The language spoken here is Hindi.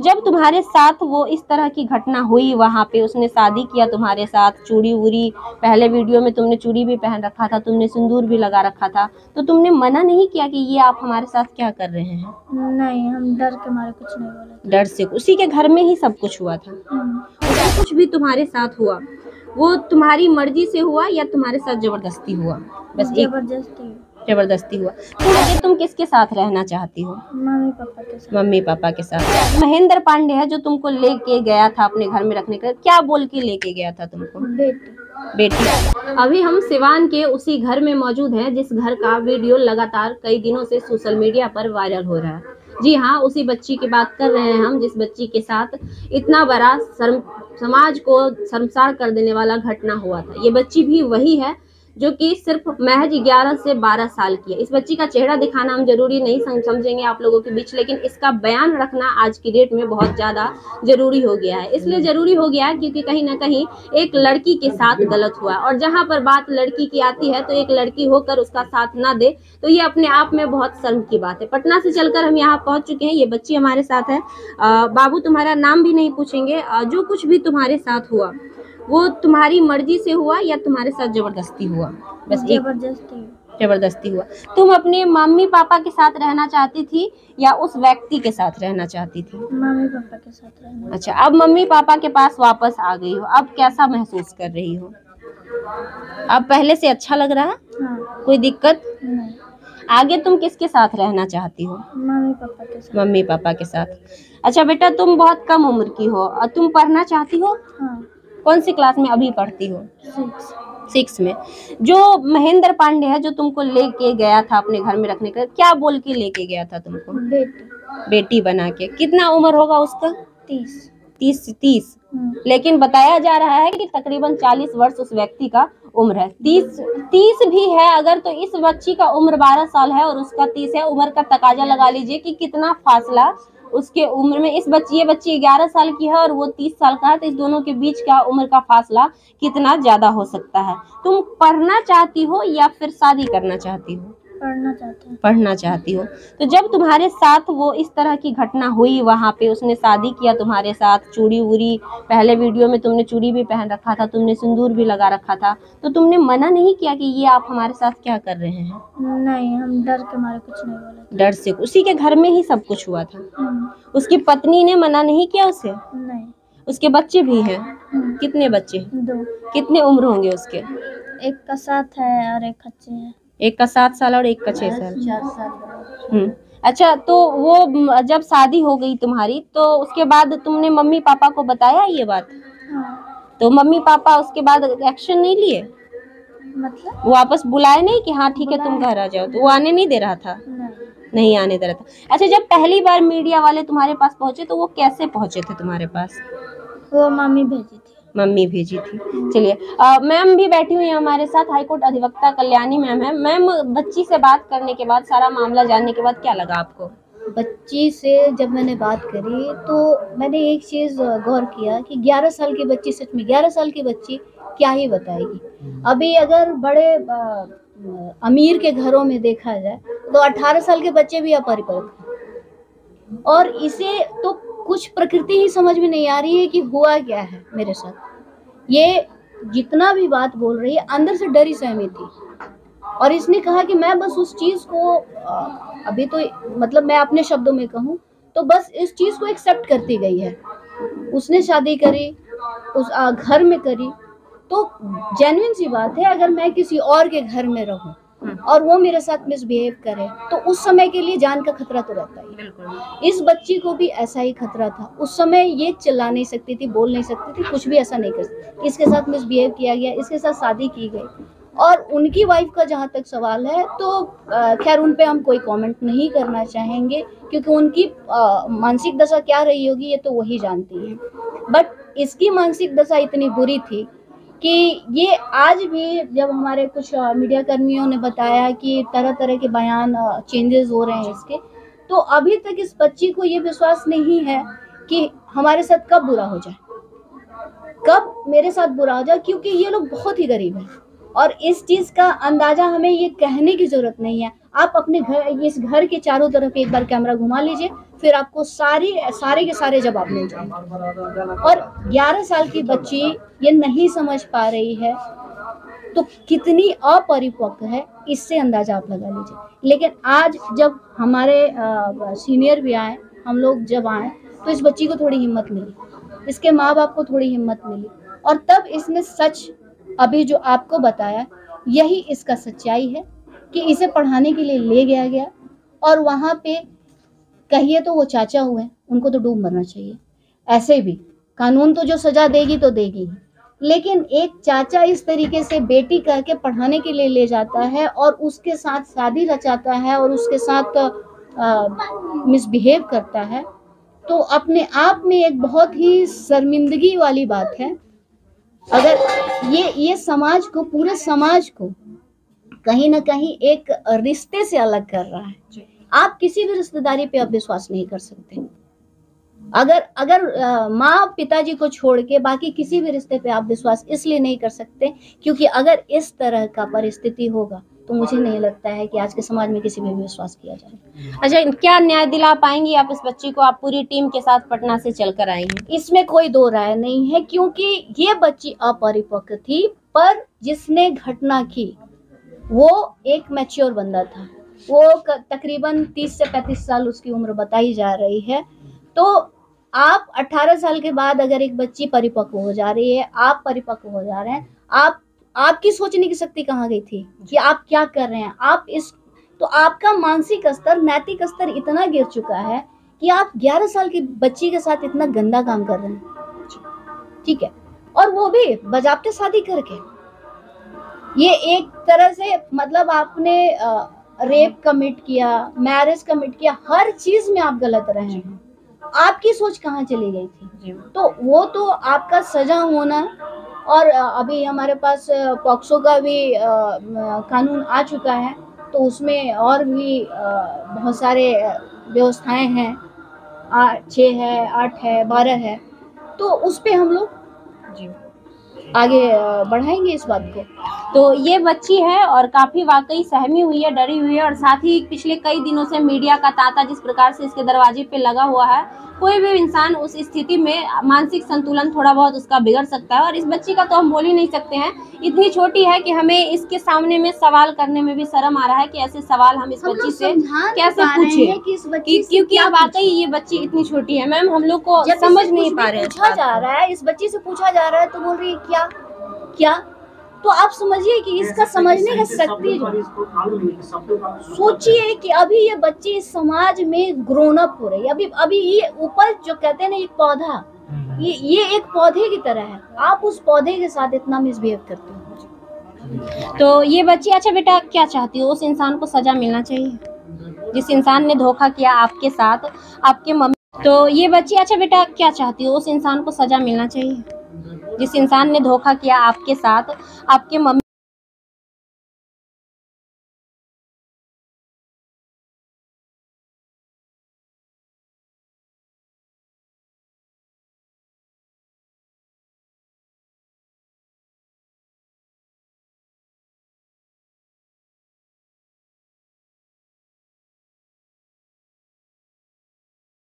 जब तुम्हारे साथ वो इस तरह की घटना हुई, वहाँ पे उसने शादी किया तुम्हारे साथ, चूड़ी वूड़ी, पहले वीडियो में तुमने चूड़ी भी पहन रखा था, तुमने सिंदूर भी लगा रखा था, तो तुमने मना नहीं किया कि ये आप हमारे साथ क्या कर रहे हैं? नहीं, हम डर के मारे कुछ नहीं बोले। डर से? उसी के घर में ही सब कुछ हुआ था? जो कुछ भी तुम्हारे साथ हुआ वो तुम्हारी मर्जी से हुआ या तुम्हारे साथ जबरदस्ती हुआ? बस जबरदस्ती हुआ। तो आगे तुम किसके साथ रहना चाहती हो? मम्मी पापा के साथ। मम्मी पापा के साथ। महेंद्र पांडे है जो तुमको लेके गया था अपने घर में रखने के लिए, क्या बोल के लेके गया था तुमको? बेटी। अभी हम सिवान के उसी घर में मौजूद हैं जिस घर का वीडियो लगातार कई दिनों से सोशल मीडिया पर वायरल हो रहा है। जी हाँ, उसी बच्ची की बात कर रहे हैं हम जिस बच्ची के साथ इतना बड़ा समाज को शर्मसार कर देने वाला घटना हुआ था। ये बच्ची भी वही है जो कि सिर्फ महज 11 से 12 साल की है। इस बच्ची का चेहरा दिखाना हम जरूरी नहीं समझेंगे आप लोगों के बीच, लेकिन इसका बयान रखना आज की डेट में बहुत ज़्यादा जरूरी हो गया है। इसलिए जरूरी हो गया है क्योंकि कहीं ना कहीं एक लड़की के साथ गलत हुआ, और जहाँ पर बात लड़की की आती है तो एक लड़की होकर उसका साथ ना दे तो ये अपने आप में बहुत शर्म की बात है। पटना से चलकर हम यहाँ पहुँच चुके हैं, ये बच्ची हमारे साथ है। बाबू तुम्हारा नाम भी नहीं पूछेंगे। जो कुछ भी तुम्हारे साथ हुआ वो तुम्हारी मर्जी से हुआ या तुम्हारे साथ जबरदस्ती हुआ? बस जबरदस्ती हुआ। तुम अपने मम्मी पापा के साथ रहना चाहती थी या उस व्यक्ति के साथ रहना चाहती थी? मम्मी पापा के साथ रहना। अच्छा, अब मम्मी पापा के पास वापस आ गई हो, अब कैसा महसूस कर रही हो? अब पहले से अच्छा लग रहा है? हाँ। कोई दिक्कत नहीं। आगे तुम किसके साथ रहना चाहती हो? मम्मी पापा के साथ। मम्मी पापा के साथ। अच्छा बेटा, तुम बहुत कम उम्र की हो और तुम पढ़ना चाहती हो? हाँ। कौन सी क्लास में अभी पढ़ती हो? 6 में। जो महेंद्र पांडे है जो तुमको लेके गया था अपने घर में रखने के लिए, क्या बोल के लेके गया था तुमको? बेटी बना के। कितना उम्र होगा उसका? 30। लेकिन बताया जा रहा है कि तकरीबन 40 वर्ष उस व्यक्ति का उम्र है। 30 भी है अगर, तो इस बच्ची का उम्र 12 साल है और उसका 30 है। उम्र का तकाजा लगा लीजिए कि कितना फासला उसके उम्र में। ये बच्ची 11 साल की है और वो 30 साल का है, तो इस दोनों के बीच का उम्र का फासला कितना ज्यादा हो सकता है? तुम पढ़ना चाहती हो या फिर शादी करना चाहती हो? पढ़ना चाहती हो। तो जब तुम्हारे साथ वो इस तरह की घटना हुई, वहाँ पे उसने शादी किया तुम्हारे साथ, चूड़ी वूड़ी, पहले वीडियो में तुमने चूड़ी भी पहन रखा था, तुमने सिंदूर भी लगा रखा था, तो तुमने मना नहीं किया कि ये आप हमारे साथ क्या कर रहे हैं? नहीं, हम डर के मारे कुछ नहीं बोले। डर से? उसी के घर में ही सब कुछ हुआ था? उसकी पत्नी ने मना नहीं किया उसे? नहीं। उसके बच्चे भी हैं? कितने बच्चे? 2। कितने उम्र होंगे उसके? एक का 7 है और एक बच्चे है। एक का 7 साल और एक का 6 साल। 4 साल। अच्छा, तो वो जब शादी हो गई तुम्हारी तो उसके बाद तुमने मम्मी पापा को बताया ये बात? हाँ। तो मम्मी पापा उसके बाद एक्शन नहीं लिए? मतलब वो वापस बुलाए नहीं कि हाँ ठीक है तुम घर आ जाओ? तो वो आने नहीं दे रहा था? नहीं आने दे रहा था। अच्छा, जब पहली बार मीडिया वाले तुम्हारे पास पहुंचे तो वो कैसे पहुंचे थे तुम्हारे पास? वो मम्मी भेजी थी। चलिए, मैम भी बैठी हुई है हमारे साथ, हाईकोर्ट अधिवक्ता कल्याणी मैम है। मैम, बच्ची से बात करने के बाद, सारा मामला जानने के बाद क्या लगा आपको? बच्ची से जब मैंने बात करी तो मैंने एक चीज़ गौर किया कि 11 साल की बच्ची, सच में 11 साल की बच्ची क्या ही बताएगी। अभी अगर बड़े अमीर के घरों में देखा जाए तो 18 साल के बच्चे भी अपरिपक्व हैं, और इसे तो कुछ प्रकृति ही समझ में नहीं आ रही है कि हुआ क्या है मेरे साथ। ये जितना भी बात बोल रही है अंदर से डरी सहमी थी, और इसने कहा कि मैं बस उस चीज़ को अभी तो मतलब मैं अपने शब्दों में कहूँ तो बस इस चीज़ को एक्सेप्ट करती गई है। उसने शादी करी, उस घर में करी, तो जेन्युइन सी बात है अगर मैं किसी और के घर में रहूँ और वो मेरे साथ मिसबिहेव करे तो उस समय के लिए जान का खतरा तो रहता ही। इस बच्ची को भी ऐसा ही खतरा था। उस समय ये चिल्ला नहीं सकती थी, बोल नहीं सकती थी, कुछ भी ऐसा नहीं कर सकती। इसके साथ मिसबिहेव किया गया, इसके साथ शादी की गई, और उनकी वाइफ का जहाँ तक सवाल है तो खैर उन पे हम कोई कमेंट नहीं करना चाहेंगे क्योंकि उनकी मानसिक दशा क्या रही होगी ये तो वही जानती हैं। बट इसकी मानसिक दशा इतनी बुरी थी कि ये आज भी जब हमारे कुछ मीडिया कर्मियों ने बताया कि तरह तरह के बयान चेंजेस हो रहे हैं इसके, तो अभी तक इस बच्ची को ये विश्वास नहीं है कि हमारे साथ कब बुरा हो जाए, कब मेरे साथ बुरा हो जाए, क्योंकि ये लोग बहुत ही गरीब हैं। और इस चीज़ का अंदाज़ा हमें ये कहने की ज़रूरत नहीं है। आप अपने घर, इस घर के चारों तरफ एक बार कैमरा घुमा लीजिए फिर आपको सारे के सारे जवाब मिल जाएंगे। और 11 साल की बच्ची ये नहीं समझ पा रही है तो कितनी अपरिपक्व है, इससे अंदाजा आप लगा लीजिए। लेकिन आज जब हमारे सीनियर भी आए, हम लोग जब आए, तो इस बच्ची को थोड़ी हिम्मत मिली, इसके माँ बाप को थोड़ी हिम्मत मिली, और तब इसने सच अभी जो आपको बताया, यही इसका सच्चाई है कि इसे पढ़ाने के लिए ले गया गया, और वहाँ पे कहिए तो वो चाचा हुए, उनको तो डूब मरना चाहिए। ऐसे भी कानून तो जो सजा देगी तो देगी, लेकिन एक चाचा इस तरीके से बेटी करके पढ़ाने के लिए ले जाता है और उसके साथ शादी रचाता है और उसके साथ मिसबिहेव करता है, तो अपने आप में एक बहुत ही शर्मिंदगी वाली बात है। अगर ये समाज को, पूरे समाज को कहीं ना कहीं एक रिश्ते से अलग कर रहा है। आप किसी भी रिश्तेदारी पे आप विश्वास नहीं कर सकते। अगर माँ पिताजी को छोड़ के बाकी किसी भी रिश्ते पे आप विश्वास इसलिए नहीं कर सकते क्योंकि अगर इस तरह का परिस्थिति होगा तो मुझे नहीं लगता है कि आज के समाज में किसी में भी विश्वास किया जाए। अच्छा, क्या न्याय दिला पाएंगी आप इस बच्ची को? आप पूरी टीम के साथ पटना से चलकर आई हैं। इसमें कोई दो राय नहीं है, क्योंकि ये बच्ची अपरिपक्व थी, पर जिसने घटना की वो एक मैच्योर बंदा था। वो तकरीबन 30 से 35 साल उसकी उम्र बताई जा रही है। तो आप 18 साल के बाद अगर एक बच्ची परिपक्व हो जा रही है, आप परिपक्व हो जा रहे हैं, आपकी सोचने की शक्ति कहाँ गई थी कि आप क्या कर रहे हैं? तो आपका मानसिक स्तर, नैतिक स्तर इतना गिर चुका है कि आप 11 साल की बच्ची के साथ इतना गंदा काम कर रहे हैं, ठीक है, और वो भी बजाबते शादी करके। ये एक तरह से मतलब आपने रेप कमिट किया, मैरिज कमिट किया, हर चीज में आप गलत रहे हैं। आपकी सोच कहाँ चली गई थी? तो वो तो आपका सजा होना, और अभी हमारे पास पॉक्सो का भी कानून आ चुका है, तो उसमें और भी बहुत सारे व्यवस्थाएं हैं, 6 है, 8 है, 12 है, तो उस पे हम लोग आगे बढ़ाएंगे इस बात को। तो ये बच्ची है और काफी वाकई सहमी हुई है, डरी हुई है, और साथ ही पिछले कई दिनों से मीडिया का तांता जिस प्रकार से इसके दरवाजे पे लगा हुआ है, कोई भी इंसान उस स्थिति में मानसिक संतुलन थोड़ा बहुत उसका बिगड़ सकता है। और इस बच्ची का तो हम बोल ही नहीं सकते हैं, इतनी छोटी है कि हमें इसके सामने में सवाल करने में भी शर्म आ रहा है कि ऐसे सवाल हम इस बच्ची से कैसे पूछे, क्योंकि वाकई ये बच्ची इतनी छोटी है। मैम, हम लोग को समझ नहीं पा रहे हैं। पूछा जा रहा है, इस बच्ची से पूछा जा रहा है तो बोल रही है क्या, तो आप समझिए कि इसका समझने का शक्ति, सोचिए कि अभी ये बच्ची इस समाज में ग्रोन अप हो रही है। अभी ये ऊपर जो कहते हैं ना, एक पौधा, ये एक पौधे की तरह है, आप उस पौधे के साथ इतना मिसबिहेव करते हो। तो ये बच्ची, अच्छा बेटा, क्या चाहती हो? उस इंसान को सजा मिलना चाहिए जिस इंसान ने धोखा किया आपके साथ, आपके मम्मी। तो ये बच्ची, अच्छा बेटा, क्या चाहती हो? उस इंसान को सजा मिलना चाहिए जिस इंसान ने धोखा किया आपके साथ, आपके मम्मी।